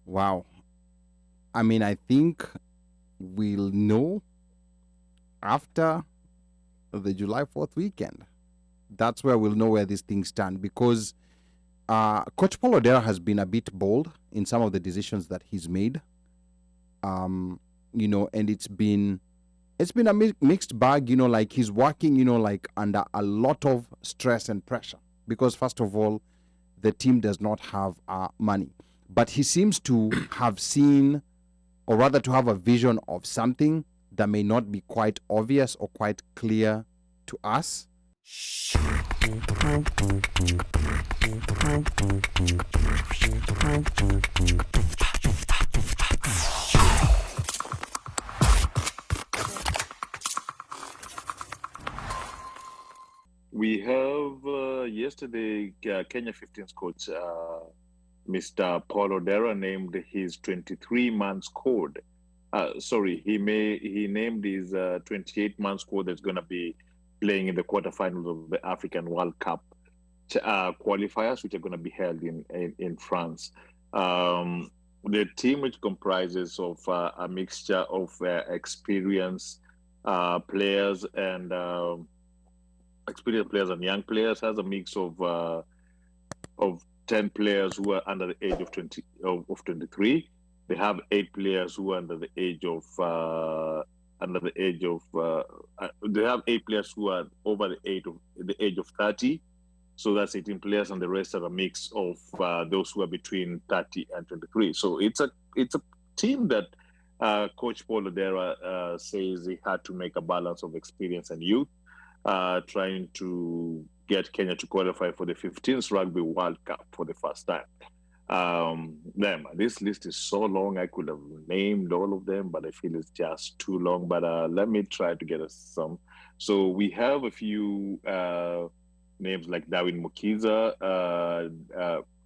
Wow. I mean, I think we'll know after the July 4th weekend. That's where we'll know where these things stand because Coach Paul Odera has been a bit bold in some of the decisions that he's made. And it's been a mixed bag, like he's working, like under a lot of stress and pressure because first of all, the team does not have money. But he seems to have seen, or rather to have a vision of something that may not be quite obvious or quite clear to us. We have yesterday Kenya 15's coach, Mr. Paul Odera, named his 23-man squad. He named his 28-man squad that's going to be playing in the quarterfinals of the African World Cup qualifiers, which are going to be held in France. The team, which comprises of a mixture of experienced players and experienced players and young players, has a mix of 10 players who are under the age of 23. They have 8 players who are under the age of they have 8 players who are over the age of 30. So that's 18 players, and the rest are a mix of those who are between 30 and 23. So it's a team that Coach Paul Odera says he had to make a balance of experience and youth, trying to get Kenya to qualify for the 15th Rugby World Cup for the first time. This list is so long, I could have named all of them, but I feel it's just too long. But let me try to get us some. So we have a few names like Darwin Mukiza,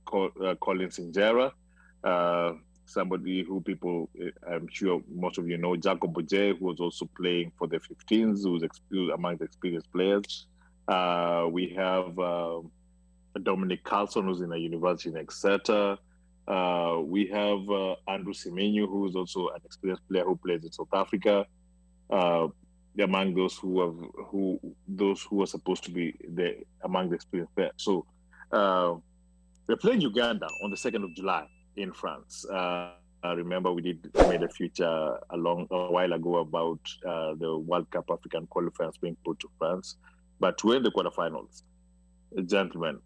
Colin Sinjera, somebody who I'm sure most of you know, Jacob Boje, who was also playing for the 15s, who's among the experienced players. We have Dominic Carlson, who's in a university in Exeter. We have Andrew Semenyu, who is also an experienced player who plays in South Africa. Among those who are supposed to be among the experienced players. So we're playing Uganda on the 2nd of July in France. Remember, we made a feature a while ago about the World Cup African qualifiers being put to France, but we're in the quarterfinals. Gentlemen,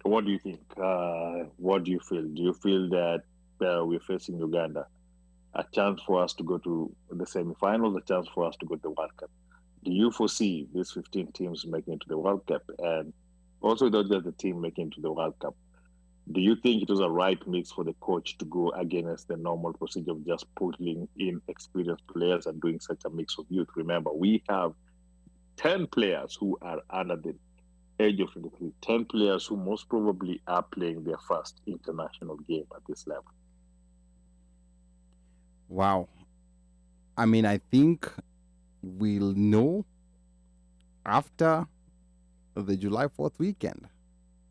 what do you think? What do you feel? Do you feel that we're facing Uganda? A chance for us to go to the semifinals, a chance for us to go to the World Cup. Do you foresee these 15 teams making it to the World Cup? And also not just the team making it to the World Cup. Do you think it was a right mix for the coach to go against the normal procedure of just putting in experienced players and doing such a mix of youth? Remember, we have 10 players who are under the age of 23, 10 players who most probably are playing their first international game at this level. Wow. I mean, I think we'll know after the July 4th weekend.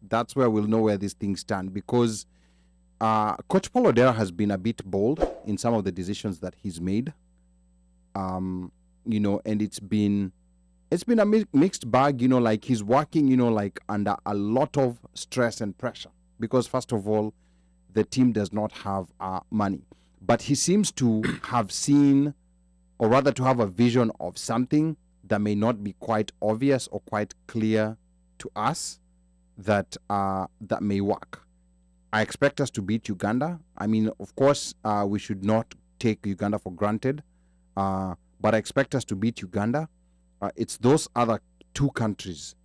That's where we'll know where these things stand because Coach Paul Odera has been a bit bold in some of the decisions that he's made. And it's been a mixed bag, like he's working, like under a lot of stress and pressure because first of all, the team does not have money. But he seems to have seen, or rather to have a vision of something that may not be quite obvious or quite clear to us that may work. I expect us to beat Uganda. I mean, of course, we should not take Uganda for granted, but I expect us to beat Uganda. It's those other 2 countries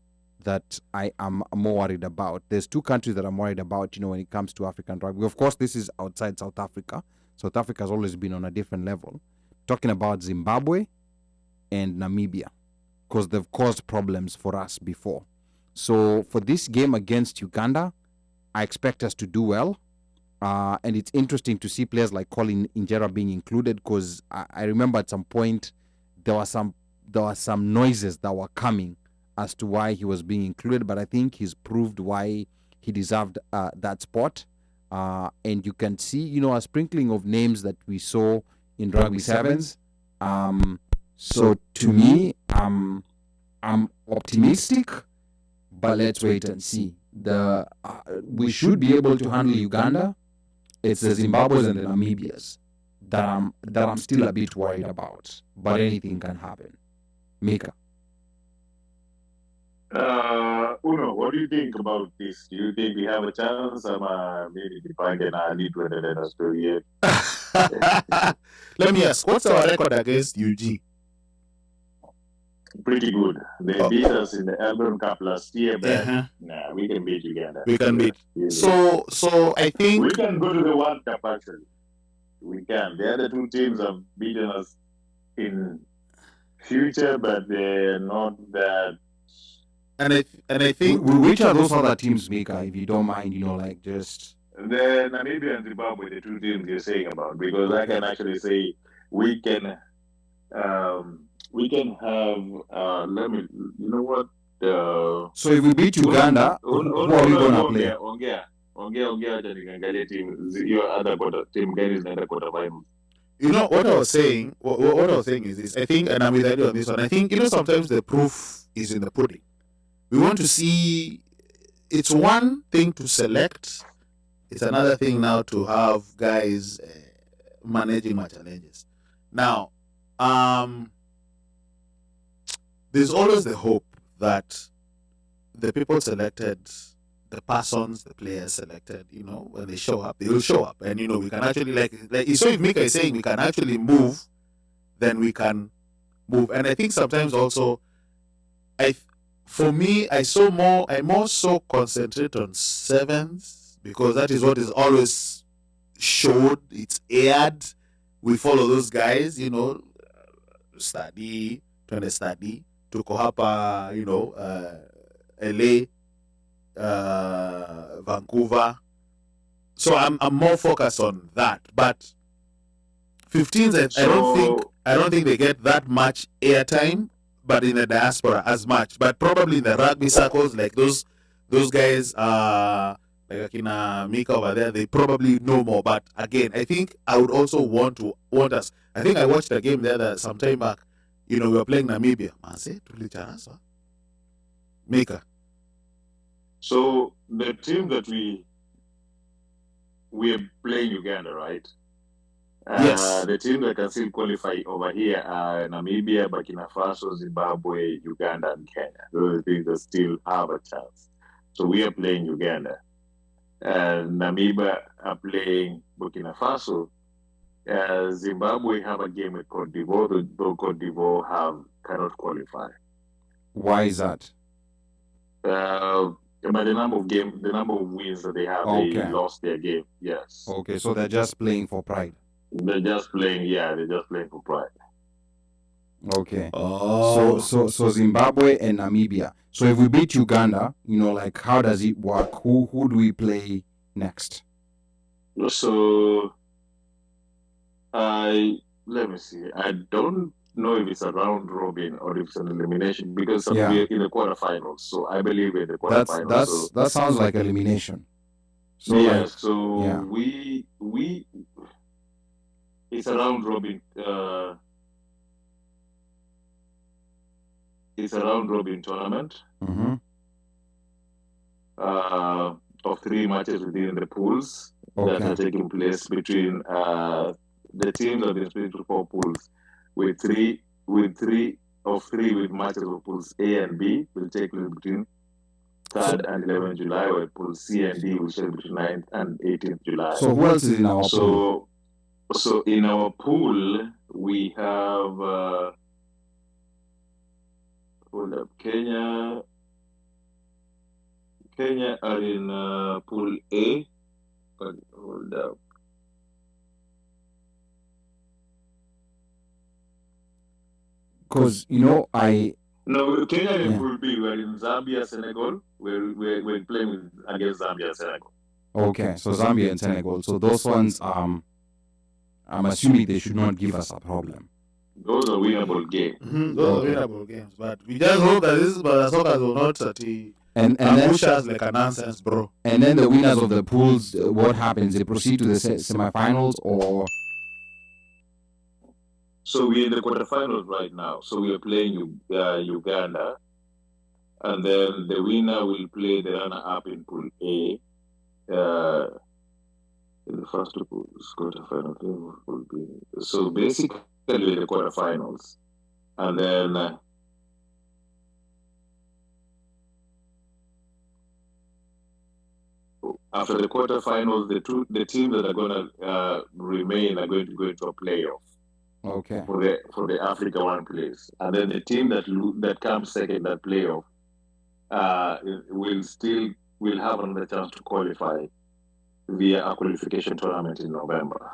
that I am more worried about. There's 2 countries that I'm worried about, when it comes to African rugby. Of course, this is outside South Africa. South Africa has always been on a different level. Talking about Zimbabwe and Namibia, because they've caused problems for us before. So for this game against Uganda, I expect us to do well. And it's interesting to see players like Colin Injera being included because I remember at some point there were some noises that were coming as to why he was being included, but I think he's proved why he deserved that spot. and you can see, a sprinkling of names that we saw in Rugby Sevens. So to me, I'm optimistic, but let's wait and see. We should be able to handle Uganda. It's the Zimbabwe's and the Namibias that I'm still a bit worried about. But anything can happen. Mika. Uno, what do you think about this? Do you think we have a chance? Maybe Dipange and Ali to the story yet. Let me ask, what's our record against UG? Pretty good. They beat us in the Elbow Cup last year, but we can beat Uganda. We can beat. So I think we can go to the World Cup actually. We can. The other two teams have beaten us in future, but they're not that. And I think which are those other teams, Mika? If you don't mind, just the Namibia and Zimbabwe, the two teams you're saying about, because I can actually say we can have. Let me. You know what? So if we beat Uganda, who are we gonna play? Ongea, your other quarter team guys in the quarterfinals. You know what I was saying? What I was saying is this. I think, and I'm with you on this one. I think sometimes the proof is in the pudding. We want to see. It's one thing to select. It's another thing now to have guys managing my challenges. Now, there's always the hope that the people selected, the persons, the players selected, when they show up, they will show up. And, we can actually, so if Mika is saying we can actually move, then we can move. And I think sometimes also, I more so concentrate on sevens, because that is what is always showed, it's aired. We follow those guys, study, trying to study. Tuko hapa, LA, Vancouver. So I'm more focused on that. But 15s, I don't think they get that much airtime, but in the diaspora as much. But probably in the rugby circles, like those guys, like Akina Mika over there, they probably know more. But again, I think I would also want us. I think I watched a game there some time back. We were playing Namibia. Mika. So the team that we are playing Uganda, right? Yes. The team that can still qualify over here are Namibia, Burkina Faso, Zimbabwe, Uganda, and Kenya. Those are the teams that still have a chance. So we are playing Uganda. And Namibia are playing Burkina Faso. Zimbabwe have a game with Cote d'Ivoire, though Cote d'Ivoire cannot qualify. Why is that? By the number of wins that they have, They lost their game. Yes. Okay, so they're just playing for pride. They're just playing for pride. Okay. Oh. So Zimbabwe and Namibia. So if we beat Uganda, how does it work? Who do we play next? So let me see. I don't know if it's a round robin or if it's an elimination, because we're in the quarterfinals. So I believe we're in the quarterfinals. That sounds like elimination. So we it's a round robin. It's a round robin tournament. Mm-hmm. Of 3 matches within the pools that are taking place between the teams have been split into 4 pools, with three with matches of pools A and B will take place between 3rd and 11th July, while pool C and D will take between 9th and 18th July. So who else is in our pool? So in our pool we have Kenya are in pool A. Hold up. Because Kenya in pool B. We're in Zambia, Senegal. We're playing against Zambia and Senegal. Okay, so Zambia and Senegal. So those ones, I'm assuming they should not give us a problem. Those are winnable games. Those are winnable games, but we just hope that this Soccer will not And then Angusha's like a nonsense, bro. and then the winners of the pools, what happens? They proceed to the semifinals, or So we're in the quarterfinals right now. So we are playing Uganda, and then the winner will play the runner-up in Pool A. In the first two pools, quarterfinals will be. So basically, the quarterfinals, and then. After the quarterfinals, the teams that are going to remain are going to go into a playoff. Okay. For the Africa one place, and then the team that comes second that playoff will have another chance to qualify via a qualification tournament in November.